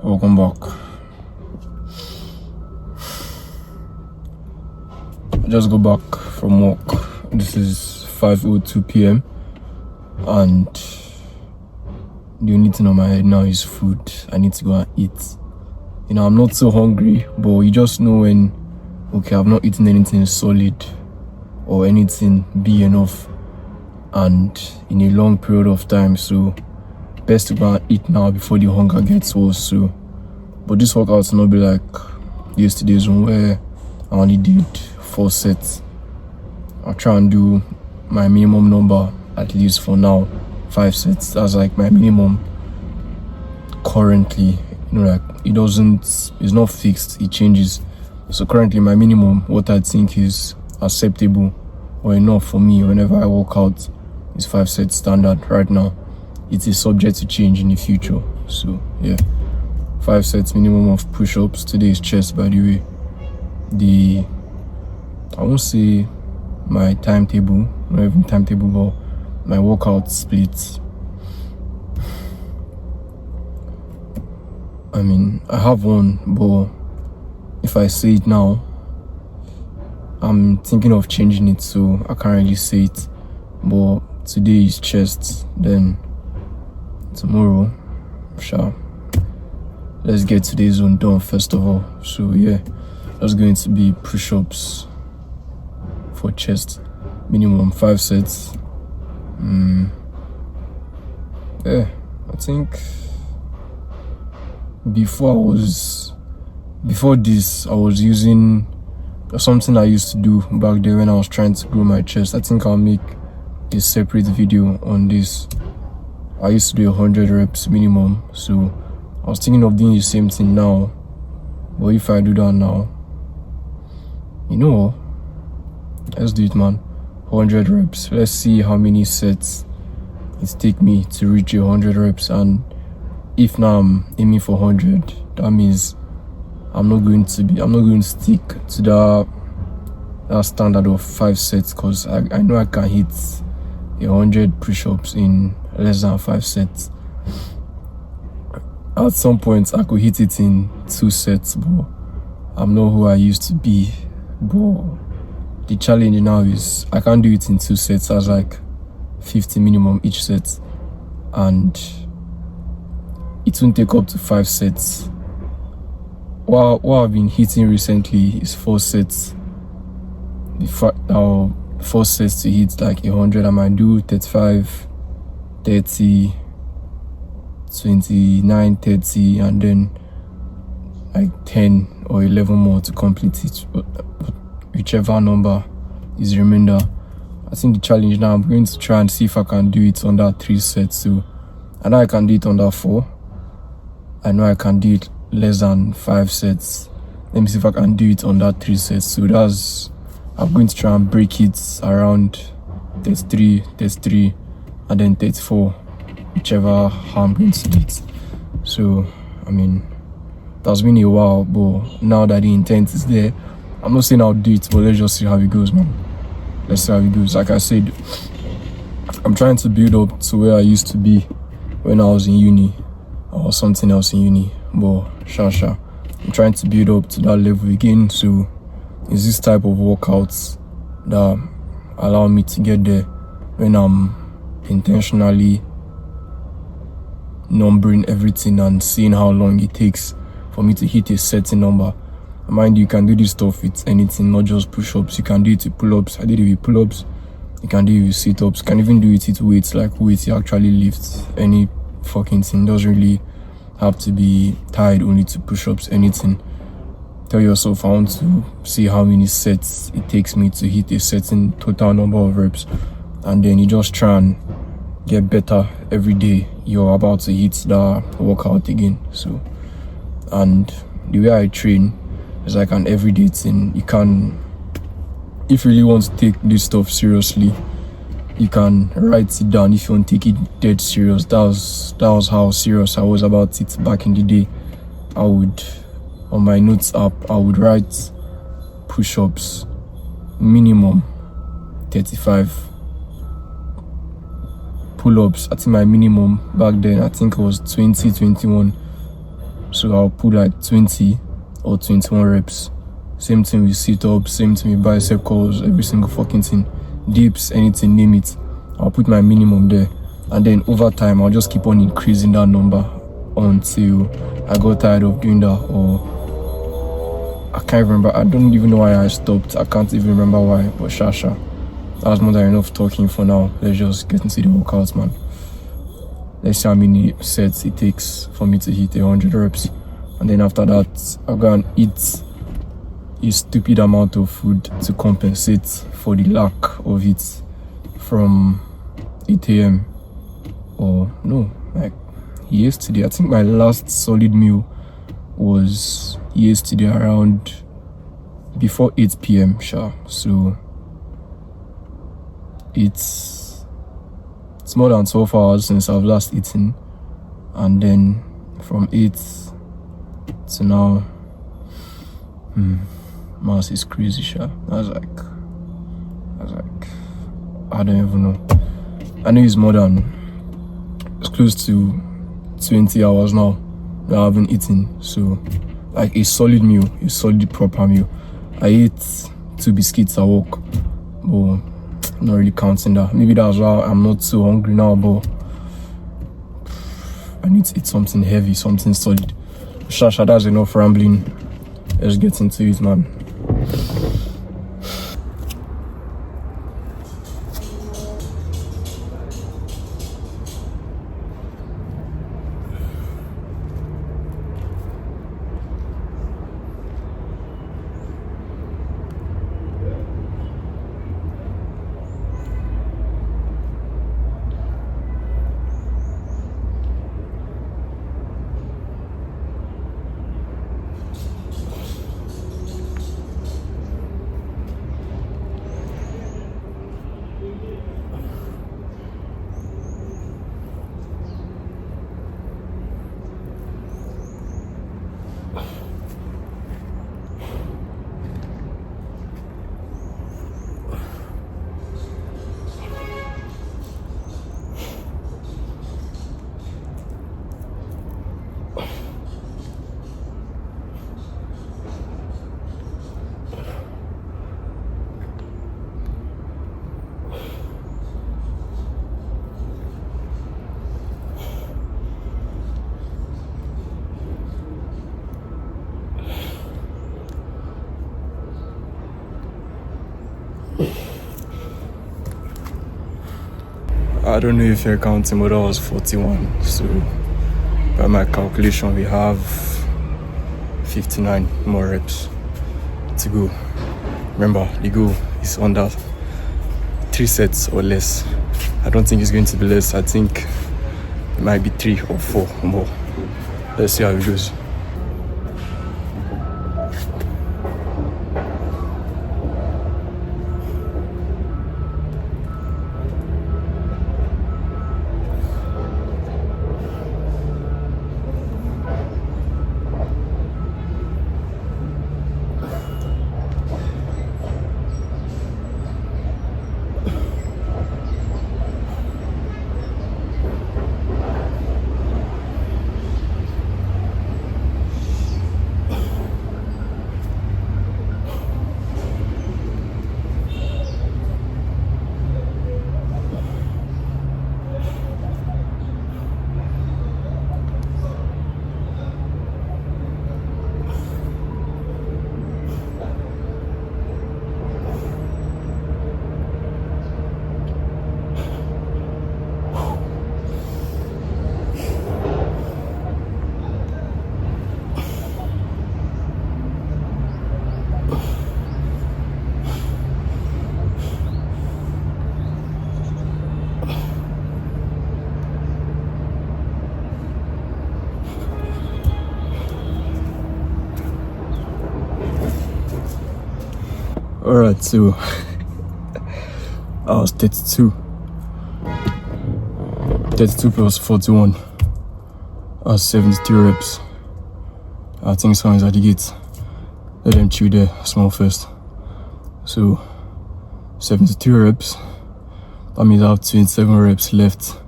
Welcome back. I just got back from work. This is 5:02 p.m. and the only thing on my head now is food. I need to go and eat. I'm not so hungry, but you just know when, okay, I've not eaten anything solid or anything big enough and in a long period of time, so best to go and eat now before the hunger gets worse. So, but this workout will not be like yesterday's one where I only did 4 sets. I'll try and do my minimum number, at least for now, 5 sets. That's like my minimum currently. Like it's not fixed, it changes. So currently my minimum, what I think is acceptable or enough for me whenever I work out, is 5 sets standard right now. It is subject to change in the future. So yeah, 5 sets minimum of push-ups. Today is chest, by the way. I won't say my timetable, not even timetable, but my workout split. I mean, I have one, but if I say it now, I'm thinking of changing it, so I can't really say it. But today is chest, then tomorrow, sure. Let's get today's one done first of all. So yeah, that's going to be push-ups for chest, minimum 5 sets. Yeah, I think before this I was using something I used to do back there when I was trying to grow my chest. I think I'll make a separate video on this. I used to do 100 reps minimum, so I was thinking of doing the same thing now. But if I do that now, let's do it, man. 100 reps. Let's see how many sets it take me to reach 100 reps. And if now I'm aiming for 100, that means I'm not going to stick to that standard of 5 sets, because I know I can hit 100 push-ups in less than 5 sets. At some point I could hit it in 2 sets, but I'm not who I used to be. But the challenge now is I can't do it in 2 sets. That's like 50 minimum each set, and it won't take up to 5 sets. What I've been hitting recently is 4 sets. 4 sets to hit like 100. I might do 35, 30, 29, 30, and then like 10 or 11 more to complete it. But whichever number is remainder. I think the challenge now, I'm going to try and see if I can do it under 3 sets. So I know I can do it under 4. I know I can do it less than 5 sets. Let me see if I can do it under 3 sets. So I'm going to try and break it around 33, and then 34, whichever how I'm going to do it. So I mean, that's been a while, but now that the intent is there, I'm not saying I'll do it, but let's just see how it goes, man. Let's see how it goes. Like I said, I'm trying to build up to where I used to be when I was in uni or something else in uni. But I'm trying to build up to that level again. So it's this type of workouts that allow me to get there when I'm intentionally numbering everything and seeing how long it takes for me to hit a certain number. Mind you, can do this stuff with anything, not just push-ups. You can do it with pull-ups. I did it with pull-ups. You can do it with sit-ups. You can even do it with weights, like weights you actually lift. Any fucking thing. Doesn't really have to be tied only to push-ups. Anything. Tell yourself, I want to see how many sets it takes me to hit a certain total number of reps, and then you just try and get better every day. You're about to hit the workout again. So, and the way I train is like an everyday thing. You can, if you really want to take this stuff seriously, you can write it down. If you want to take it dead serious, that was how serious I was about it back in the day. I would, on my notes app, I would write push-ups minimum 35, pull-ups. I think my minimum back then, I think it was 20, 21. So I'll put like 20 or 21 reps. Same thing with sit-ups, same thing with bicep curls, every single fucking thing. Dips, anything, name it. I'll put my minimum there. And then over time, I'll just keep on increasing that number until I got tired of doing that, or I can't remember. I don't even know why I stopped. I can't even remember why, but Shasha. That's more than enough talking for now. Let's just get into the workouts, man. Let's see how many sets it takes for me to hit 100 reps. And then after that, I'll go and eat a stupid amount of food to compensate for the lack of it from 8 a.m. or no, like yesterday. I think my last solid meal was yesterday around before 8 p.m. sure. So it's more than 12 hours since I've last eaten, and then from 8 to now, mass is crazy, sure. I was like, I don't even know. I know it's more than, it's close to 20 hours now that I haven't eaten. So, like a solid meal, a solid proper meal. I ate 2 biscuits at work, but I'm not really counting that. Maybe that's why I'm not so hungry now, but I need to eat something heavy, something solid. Shasha, that's enough rambling. Let's get into it, man. I don't know if you're counting, but that was 41. So by my calculation, we have 59 more reps to go. Remember, the goal is under 3 sets or less. I don't think it's going to be less. I think it might be 3 or 4 more. Let's see how it goes. Alright, so I was 32. 32 plus 41. I was 73 reps. I think someone's at the gate. Let them chew there small first. So 72 reps. That means I have 27 reps left.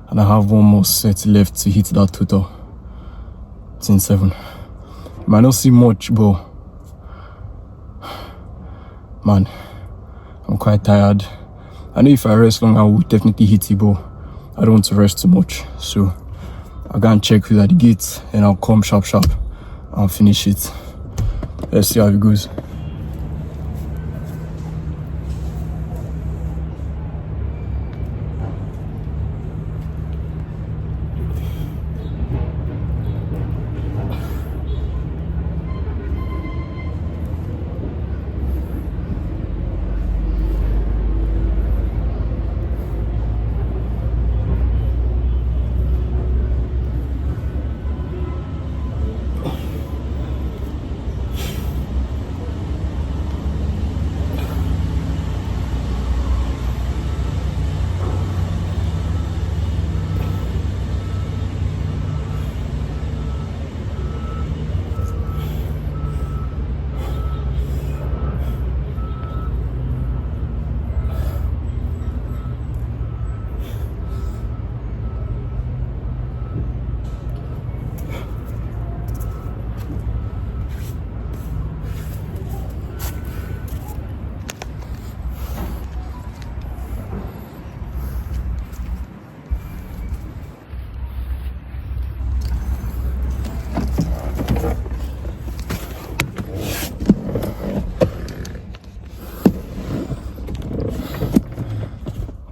And I have one more set left to hit that total. 27. Might not see much, but man, I'm quite tired. I know if I rest long, I will definitely hit it, but I don't want to rest too much. So I'll go and check who's at the gate, and I'll come sharp and finish it. Let's see how it goes.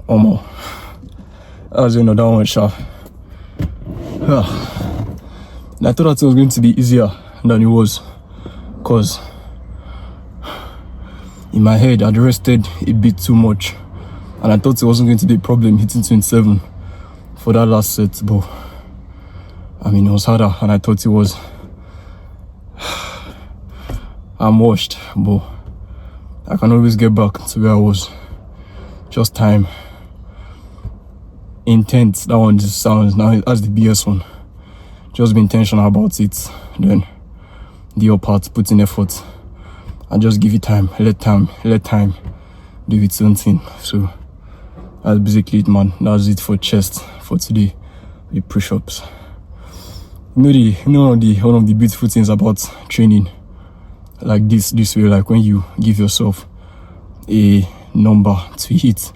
Omo, that was another one shot. I thought that it was going to be easier than it was, because in my head I'd rested a bit too much, and I thought it wasn't going to be a problem hitting 27 for that last set, but I mean, it was harder and I thought it was. I'm washed, but I can always get back to where I was. Just time. Intent, that one just sounds, now that's the BS one. Just be intentional about it, then do your part, put in effort, and just give it time, let time do its own thing. So that's basically it, man. That's it for chest for today with push-ups. One of the beautiful things about training like this way, like when you give yourself a number to hit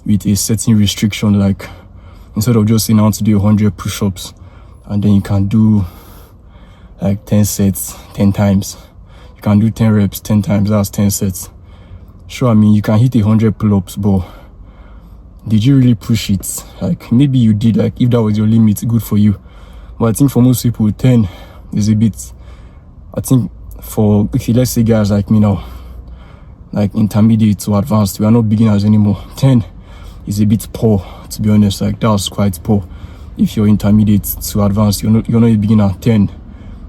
with a certain restriction, like instead of just saying I want to do 100 push-ups and then you can do like 10 sets 10 times, you can do 10 reps 10 times, that's 10 sets. Sure, I mean, you can hit 100 pull-ups, but did you really push it? Like, maybe you did, like if that was your limit, good for you. But I think for most people 10 is a bit, I think for, okay, let's say guys like me now, like intermediate to advanced, we are not beginners anymore. 10 is a bit poor, to be honest. Like, that's quite poor. If you're intermediate to advanced, you're not a beginner. 10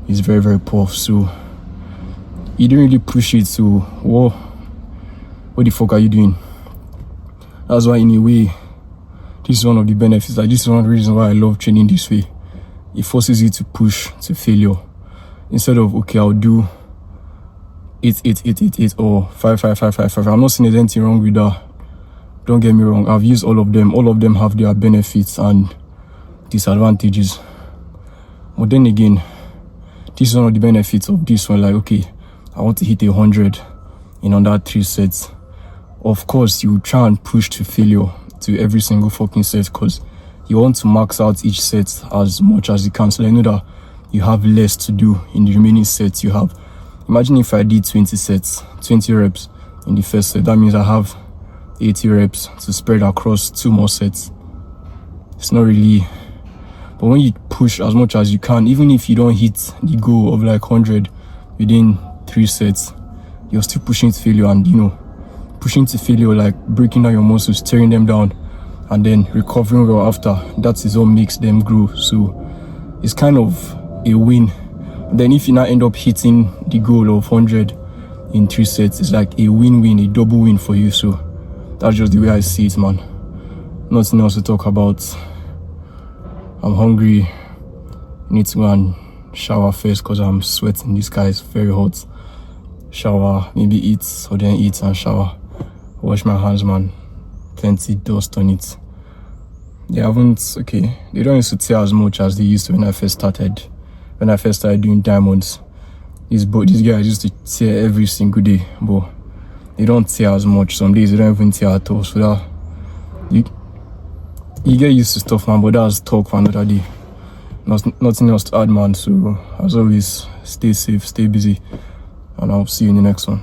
is very, very poor. So you didn't really push it. So what the fuck are you doing? That's why, in a way, this is one of the benefits. Like, this is one of the reasons why I love training this way. It forces you to push to failure instead of, okay, I'll do 8 or 5. I'm not saying there's anything wrong with that. Don't get me wrong, I've used all of them. All of them have their benefits and disadvantages. But then again, this is one of the benefits of this one. Like, okay, I want to hit 100 in under 3 sets. Of course, you try and push to failure to every single fucking set, because you want to max out each set as much as you can. So I know that you have less to do in the remaining sets you have. Imagine if I did 20 sets, 20 reps in the first set. That means I have 80 reps to spread across 2 more sets. It's not really, but when you push as much as you can, even if you don't hit the goal of like 100 within 3 sets, you're still pushing to failure. And pushing to failure, like breaking down your muscles, tearing them down, and then recovering well after. That is what makes them grow. So it's kind of a win. Then if you now end up hitting the goal of 100 in 3 sets, it's like a win-win, a double win for you. So that's just the way I see it, man. Nothing else to talk about. I'm hungry. Need to go and shower first because I'm sweating. This guy is very hot. Shower, maybe eat, or then eat and shower. Wash my hands, man. Plenty dust on it. They don't used to tear as much as they used to when I first started when I first started doing diamonds. These guys used to tear every single day, but they don't tear as much. Some days they don't even tear at all. So that you get used to stuff, man. But that's talk for another day. Nothing else to add, man. So as always, stay safe, stay busy, and I'll see you in the next one.